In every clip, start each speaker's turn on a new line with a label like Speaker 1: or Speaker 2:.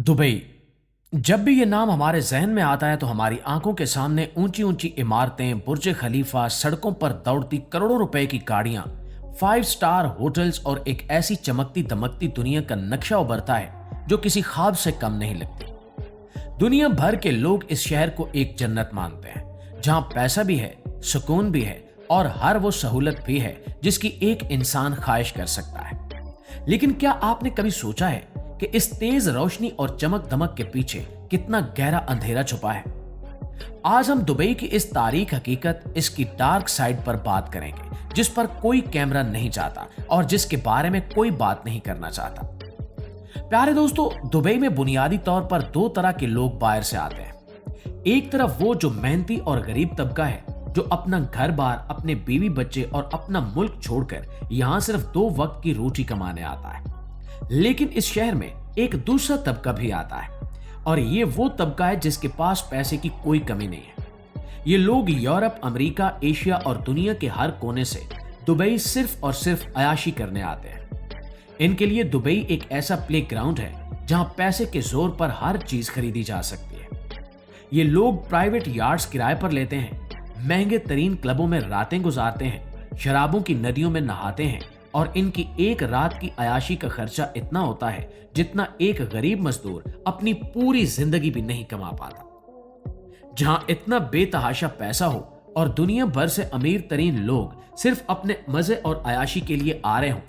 Speaker 1: Dubai. जब भी ये नाम हमारे जहन में आता है तो हमारी आंखों के सामने ऊंची ऊंची इमारतें, बुर्ज खलीफा, सड़कों पर दौड़ती करोड़ों रुपए की गाड़ियां, 5 स्टार होटल्स और एक ऐसी चमकती दमकती दुनिया का नक्शा उभरता है जो किसी ख्वाब से कम नहीं लगती। दुनिया भर के लोग इस शहर को एक जन्नत मानते हैं, जहां पैसा भी है, सुकून भी है और हर वो सहूलत भी है जिसकी एक इंसान ख्वाहिश कर सकता है। लेकिन क्या आपने कभी सोचा है कि इस तेज रोशनी और चमक दमक के पीछे कितना गहरा अंधेरा छुपा है? आज हम दुबई की इस तारीख हकीकत, इसकी डार्क साइड पर बात करेंगे, जिस पर कोई कैमरा नहीं चाहता और जिसके बारे में कोई बात नहीं करना चाहता। प्यारे दोस्तों, दुबई में बुनियादी तौर पर दो तरह के लोग बाहर से आते हैं। एक तरफ वो जो मेहनती और गरीब तबका है, जो अपना घर बार, अपने बीवी बच्चे और अपना मुल्क छोड़कर यहां सिर्फ 2 वक्त की रोटी कमाने आता है। लेकिन इस शहर में एक दूसरा तबका भी आता है और ये वो तबका है जिसके पास पैसे की कोई कमी नहीं है। ये लोग यूरोप, अमेरिका, एशिया और दुनिया के हर कोने से दुबई सिर्फ और सिर्फ अयाशी करने आते हैं। इनके लिए दुबई एक ऐसा प्ले ग्राउंड है जहां पैसे के जोर पर हर चीज खरीदी जा सकती है। ये लोग प्राइवेट यार्ड्स किराए पर लेते हैं, महंगे तरीन क्लबों में रातें गुजारते हैं, शराबों की नदियों में नहाते हैं और इनकी एक रात की अयाशी का खर्चा इतना होता है जितना एक गरीब मजदूर अपनी पूरी जिंदगी भी नहीं कमा पाता। जहां इतना बेतहाशा पैसा हो और दुनिया भर से अमीर तरीन लोग सिर्फ अपने मजे और अयाशी के लिए आ रहे हों,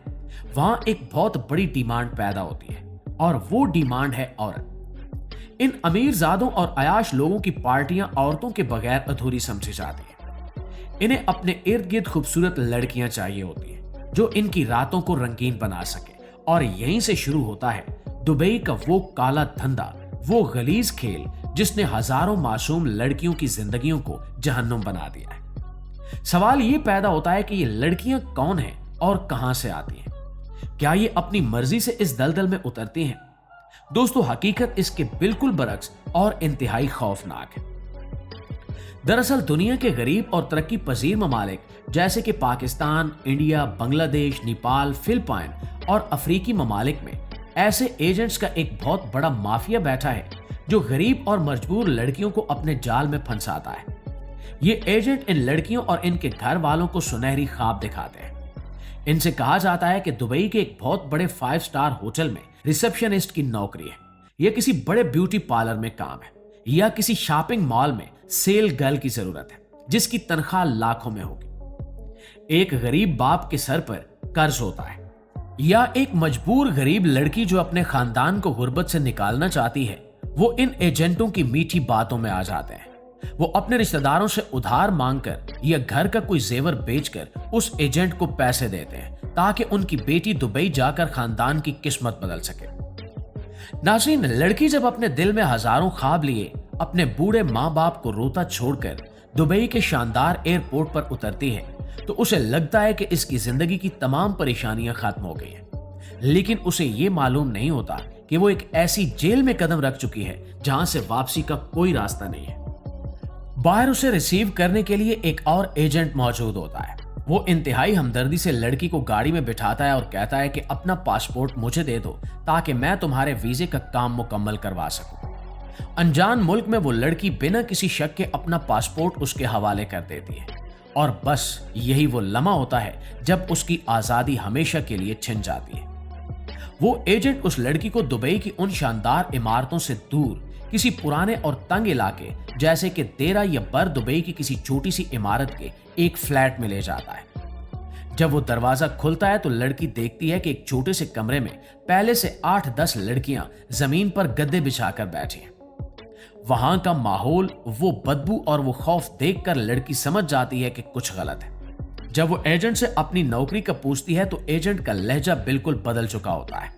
Speaker 1: वहां एक बहुत बड़ी डिमांड पैदा होती है और वो डिमांड है औरत। इन अमीरजादों और अयाश लोगों की पार्टियां औरतों के बगैर अधूरी समझी जाती है। इन्हें अपने इर्द गिर्द खूबसूरत लड़कियां चाहिए होती हैं जो इनकी रातों को रंगीन बना सके, और यहीं से शुरू होता है दुबई का वो काला धंधा, वो गलीज खेल जिसने हजारों मासूम लड़कियों की जिंदगियों को जहन्नुम बना दिया है। सवाल ये पैदा होता है कि ये लड़कियां कौन हैं और कहां से आती हैं? क्या ये अपनी मर्जी से इस दलदल में उतरती हैं? दोस्तों, हकीकत इसके बिल्कुल बरक्स और इंतहाई खौफनाक है। दरअसल दुनिया के गरीब और तरक्की पजीर ममालिक जैसे कि पाकिस्तान, इंडिया, बांग्लादेश, नेपाल, फिलिपाइन और अफ्रीकी ममालिक में ऐसे एजेंट्स का एक बहुत बड़ा माफिया बैठा है जो गरीब और मजबूर लड़कियों को अपने जाल में फंसाता है। ये एजेंट इन लड़कियों और इनके घर वालों को सुनहरी ख्वाब दिखाते हैं। इनसे कहा जाता है कि दुबई के एक बहुत बड़े 5 स्टार होटल में रिसेप्शनिस्ट की नौकरी है, या किसी बड़े ब्यूटी पार्लर में काम है, या किसी शॉपिंग मॉल में सेल गर्ल की जरूरत है जिसकी तनख्वाह लाखों में होगी। एक गरीब बाप के सर पर कर्ज होता है, या एक मजबूर गरीब लड़की जो अपने खानदान को गुर्बत से निकालना चाहती है, वो इन एजेंटों की मीठी बातों में आ जाते हैं। वो अपने रिश्तेदारों से उधार मांगकर या घर का कोई जेवर बेचकर उस एजेंट को पैसे देते हैं ताकि उनकी बेटी दुबई जाकर खानदान की किस्मत बदल सके। नाज़रीन, लड़की जब अपने दिल में हजारों ख्वाब लिए अपने बूढ़े माँ बाप को रोता छोड़कर दुबई के शानदार एयरपोर्ट पर उतरती है तो उसे लगता है कि इसकी जिंदगी की तमाम परेशानियां खत्म हो गई हैं। लेकिन उसे ये मालूम नहीं होता कि वो एक ऐसी जेल में कदम रख चुकी है जहां से वापसी का कोई रास्ता नहीं है। बाहर उसे रिसीव करने के लिए एक और एजेंट मौजूद होता है। वो इंतहाई हमदर्दी से लड़की को गाड़ी में बिठाता है और कहता है कि अपना पासपोर्ट मुझे दे दो ताकि मैं तुम्हारे वीजे का काम मुकम्मल करवा सकूं। अनजान मुल्क में वो लड़की बिना किसी शक के अपना पासपोर्ट उसके हवाले कर देती है और बस यही वो लम्हा होता है जब उसकी आजादी हमेशा के लिए छिन जाती है। वो एजेंट उस लड़की को दुबई की उन शानदार इमारतों से दूर किसी पुराने और तंग इलाके जैसे कि देरा या बर दुबई की किसी छोटी सी इमारत के एक फ्लैट में ले जाता है। जब वो दरवाजा खुलता है तो लड़की देखती है कि एक छोटे से कमरे में पहले से 8-10 लड़कियां जमीन पर गद्दे बिछाकर बैठी हैं। वहां का माहौल, वो बदबू और वो खौफ देखकर लड़की समझ जाती है कि कुछ गलत है। जब वो एजेंट से अपनी नौकरी का पूछती है तो एजेंट का लहजा बिल्कुल बदल चुका होता है।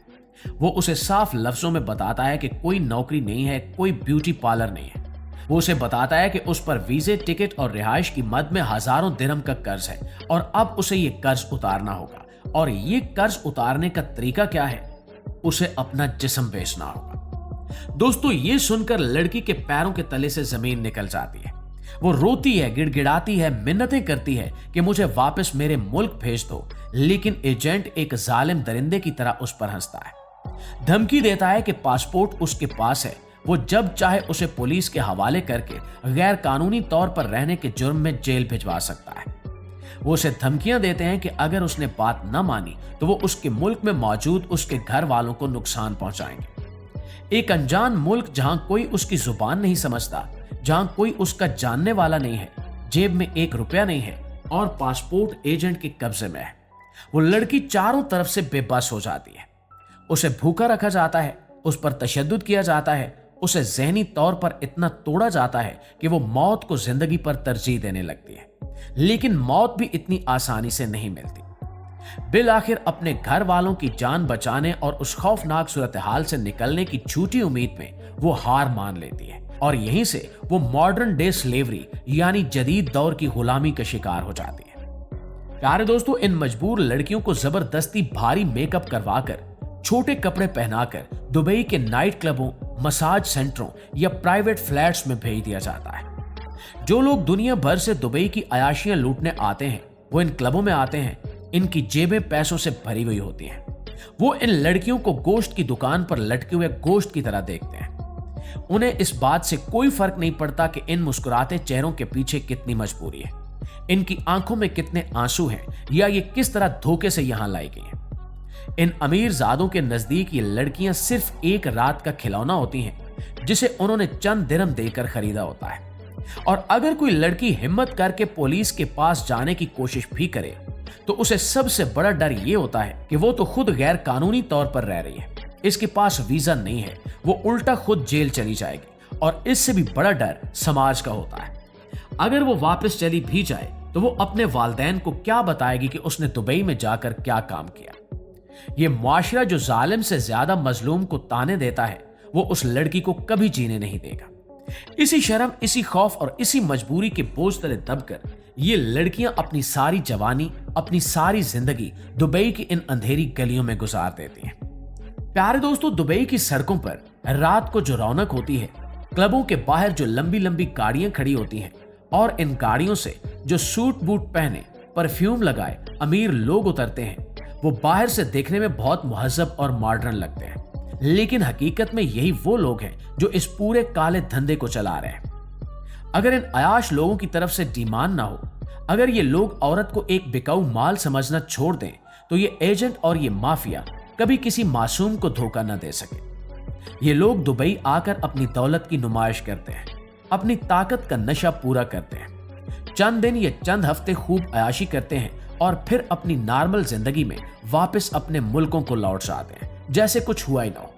Speaker 1: वो उसे साफ लफ्जों में बताता है कि कोई नौकरी नहीं है, कोई ब्यूटी पार्लर नहीं है। वो उसे बताता है कि उस पर वीजे, टिकट और रिहाइश की मद में हजारों दिरहम का कर्ज है और अब उसे ये कर्ज उतारना होगा। और ये कर्ज उतारने का तरीका क्या है? उसे अपना जिस्म बेचना होगा। दोस्तों, ये सुनकर लड़की के पैरों के तले से जमीन निकल जाती है। वो रोती है, गिड़गिड़ाती है, मिन्नतें करती है कि मुझे वापस मेरे मुल्क भेज दो, लेकिन एजेंट एक जालिम दरिंदे की तरह उस पर हंसता है। धमकी देता है कि पासपोर्ट उसके पास है, वो जब चाहे उसे पुलिस के हवाले करके गैर कानूनी तौर पर रहने के जुर्म में जेल भिजवा सकता है। वो उसे धमकियां देते हैं कि अगर उसने बात न मानी तो वो उसके मुल्क में मौजूद उसके घर वालों को नुकसान पहुंचाएंगे। एक अनजान मुल्क जहां कोई उसकी जुबान नहीं समझता, जहां कोई उसका जानने वाला नहीं है, जेब में 1 रुपया नहीं है और पासपोर्ट एजेंट के कब्जे में है। वो लड़की चारों तरफ से बेबस हो जाती है। उसे भूखा रखा जाता है, उस पर तशद्दुद किया जाता है, उसे ज़हनी तौर पर इतना तोड़ा जाता है कि वो मौत को जिंदगी पर तरजीह देने लगती है। लेकिन मौत भी इतनी आसानी से नहीं मिलती। बिल आखिर अपने घर वालों की जान बचाने और उस खौफनाक सूरत हाल से निकलने की झूठी उम्मीद में वो हार मान लेती है और यहीं से वो मॉडर्न डे स्लेवरी यानी जदीद दौर की गुलामी का शिकार हो जाती है। प्यारे दोस्तों, इन मजबूर लड़कियों को जबरदस्ती भारी मेकअप करवाकर, छोटे कपड़े पहनाकर दुबई के नाइट क्लबों, मसाज सेंटरों या प्राइवेट फ्लैट्स में भेज दिया जाता है। जो लोग दुनिया भर से दुबई की अयाशियां लूटने आते हैं वो इन क्लबों में आते हैं। इनकी जेबें पैसों से भरी हुई होती हैं। वो इन लड़कियों को गोश्त की दुकान पर लटके हुए गोश्त की तरह देखते हैं। उन्हें इस बात से कोई फर्क नहीं पड़ता कि इन मुस्कुराते चेहरों के पीछे कितनी मजबूरी है, इनकी आंखों में कितने आंसू हैं या ये किस तरह धोखे से यहां लाई गई हैं। इन अमीर जादों के नजदीक ये लड़कियां सिर्फ एक रात का खिलौना होती हैं जिसे उन्होंने चंद दिरहम देकर खरीदा होता है। और अगर कोई लड़की हिम्मत करके पुलिस के पास जाने की कोशिश भी करे तो उसे सबसे बड़ा डर ये होता है कि वो तो खुद गैर कानूनी तौर पर रह रही है, इसके पास वीजा नहीं है, वो उल्टा खुद जेल चली जाएगी। और इससे भी बड़ा डर समाज का होता है। अगर वो वापस चली भी जाए तो वो अपने वालिदैन को क्या बताएगी कि उसने दुबई में जाकर क्या काम किया। ये मुआशरा जो जालिम से ज्यादा मजलूम को ताने देता है वो उस लड़की को कभी जीने नहीं देगा। इसी शर्म, इसी खौफ और इसी मजबूरी के बोझ तले दबकर ये लड़कियां अपनी सारी जवानी, अपनी सारी जिंदगी दुबई की इन अंधेरी गलियों में गुजार देती हैं। प्यारे दोस्तों, दुबई की सड़कों पर रात को जो रौनक होती है, क्लबों के बाहर जो लंबी लंबी गाड़ियां खड़ी होती हैं और इन गाड़ियों से जो सूट बूट पहने, परफ्यूम लगाए अमीर लोग उतरते हैं, वो बाहर से देखने में बहुत मुहज्जब और मॉडर्न लगते हैं। लेकिन हकीकत में यही वो लोग हैं जो इस पूरे काले धंधे को चला रहे हैं। अगर इन अयाश लोगों की तरफ से डिमांड ना हो, अगर ये लोग औरत को एक बिकाऊ माल समझना छोड़ दें तो ये एजेंट और ये माफिया कभी किसी मासूम को धोखा न दे सके। ये लोग दुबई आकर अपनी दौलत की नुमाइश करते हैं, अपनी ताकत का नशा पूरा करते हैं, चंद दिन या चंद हफ्ते खूब अयाशी करते हैं और फिर अपनी नॉर्मल जिंदगी में वापस अपने मुल्कों को लौट जाते हैं जैसे कुछ हुआ ही ना हो।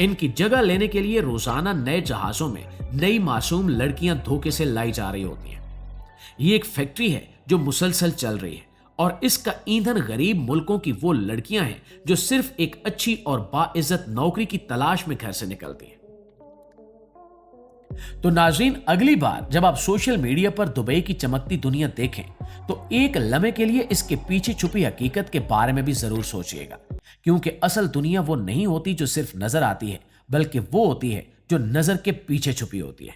Speaker 1: इनकी जगह लेने के लिए रोजाना नए जहाजों में नई मासूम लड़कियां धोखे से लाई जा रही होती हैं। ये एक फैक्ट्री है जो मुसलसल चल रही है और इसका ईंधन गरीब मुल्कों की वो लड़कियां हैं जो सिर्फ एक अच्छी और बाइज्जत नौकरी की तलाश में घर से निकलती हैं। तो नाज़रीन, अगली बार जब आप सोशल मीडिया पर दुबई की चमकती दुनिया देखें तो एक लम्हे के लिए इसके पीछे छुपी हकीकत के बारे में भी जरूर सोचिएगा, क्योंकि असल दुनिया वो नहीं होती जो सिर्फ नजर आती है, बल्कि वो होती है जो नजर के पीछे छुपी होती है।